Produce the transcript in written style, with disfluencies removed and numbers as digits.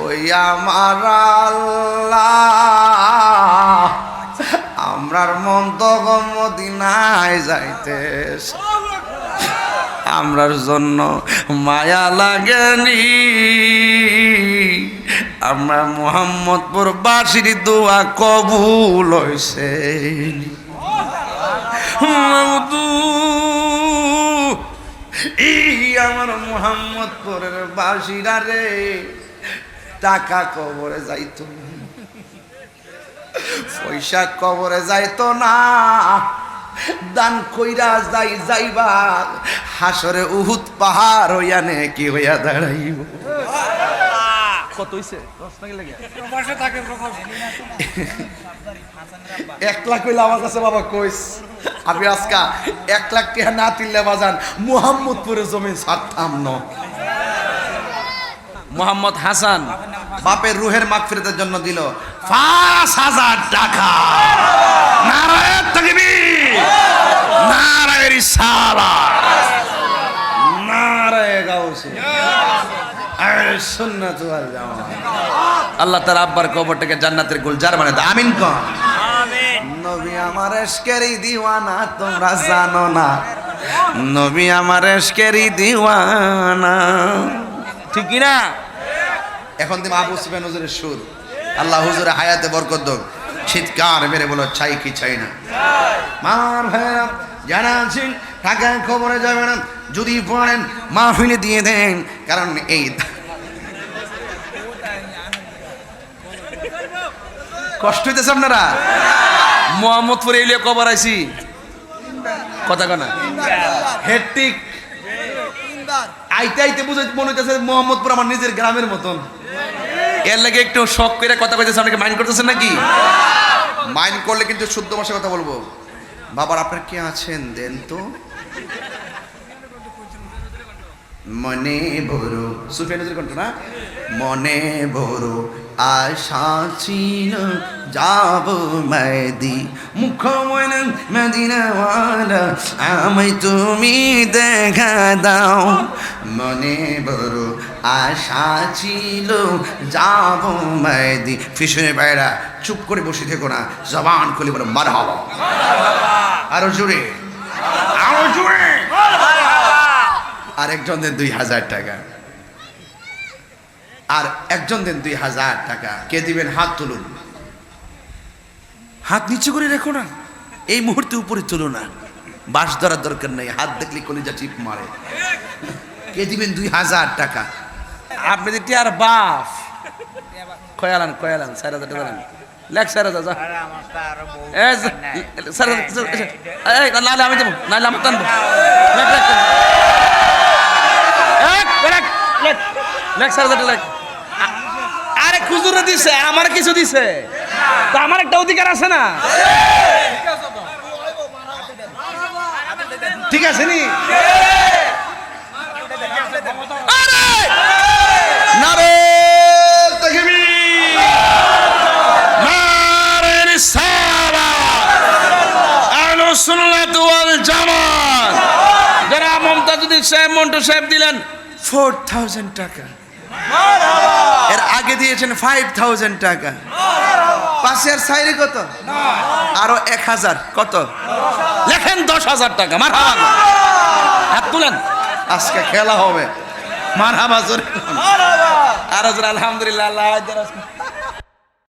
ওই আমার আল্লাহ আমরার মন তো মদিনায় যাইতেছে, আমরার জন্য মায়া লাগেনি, আমরা মোহাম্মদপুর বাসির দোয়া কবুল হইছে। আমার মোহাম্মদপুরের বাসিরা রে, টাকা কবরে যাইতো না, পয়সা কবরে যাইতো না, দান কইরা যাইবা হাসরে উহুদ পাহাড় হইয়া নে কি হইয়া দাঁড়াইব। কত হইছে? 10 টাকা লাগে 1 লাখ হইলে আমার কাছে বাবা কইস আমি আজকা 1 লাখ টাকা না তিনলে বাজান মোহাম্মদপুরে জমি ছাড়তাম না। মোহাম্মদ হাসান বাপের রুহের মাগফিরাতের জন্য দিল 5000 টাকা। নারায়ে তাকবীর, নারায়ে রিসালাত, নারায়ে গাউসে আহলে সুন্নাত ওয়াল জামাত। আল্লাহ তাআলা আব্বার কবরটাকে জান্নাতের গুলজার বানায় দাও, আমিন কোন। আমিন। নবী আমার ইশকেরই দিওয়ানা, তোমরা জানো না নবী আমার ইশকেরই দিওয়ানা, ঠিক কি না? এখন তুমি আবু সুফিয়ান হুজুরের সুর, আল্লাহ হুজুরের হায়াতে বরকত দাও, চিৎকার মেরে বলো চাই কি চাই না। মার ভাইরা যারা আছেন টাকা খবরে যাবে না, যদি পড়েন মাহফিলে দিয়ে দেন, কারণ এই কষ্ট হইতেছে আপনারা। মোহাম্মদপুরে এলিয়া কবর আইছি কথা কনা হেট্টিক আইতে আইতে বুঝে মনে হইতেছে মোহাম্মদপুর আমার নিজের গ্রামের মতন। এর লাগে একটু শখ করে কথা কইতেছে, অনেকে মাইন্ড করতেছেন নাকি? মাইন্ড করলে কিন্তু শুদ্ধ ভাষায় কথা বলবো। বাবার আপনার কে আছেন দেন তো। মনে বড় সুফিয়ানের কণ্ঠ না, মনে বড় আশা ছিল যাব মেদি মুখ মদিনাওয়ালা, আমায় তুমি দেখা দাও। মনে বড় আশা ছিল যাব মেদি। ফিশনে বাইরা চুপ করে বসে থেকো না, জবান খুলে বলো মারহাবা। আরো জোরে, আরো জোরে। আর একজন দেন 2000 টাকা, আর একজন দেন 2000 টাকা। কে দিবেন হাত তুলুন, হাত নিচু করে রেখো না, এই মুহূর্তে উপরে তুলো না, বাস ধরার দরকার নেই, হাত দেখলে কলিজা চিপ মারে। কে দিবেন 2000 টাকা? আপনি দিতে আর বাপ কয়ালান 4000 টাকা দেন, লেখ 4000 যা। নাহলে আমি দেবো, নাহলে আমি টানবো। আরে খুজুরে দিছে, আমার কিছু দিছে তো আমার একটা অধিকার আছে না, ঠিক আছে নি? নারে তাকবীর, নারে রিসালাত, আহলুস সুন্নাত ওয়াল জামাত। যারা মমতাজউদ্দিন সাহেব মন্টু সাহেব দিলেন 4000 টাকা, এর আগে দিয়েছেন 5000 টাকা, পাশের সাইরে কত? আরো 1000, কত লেখেন? 10000 টাকা। মারহাবা, হাত তুলেন, আজকে খেলা হবে। মারহাবা জোরে, আরো জোরে আলহামদুলিল্লাহ। আল্লাহ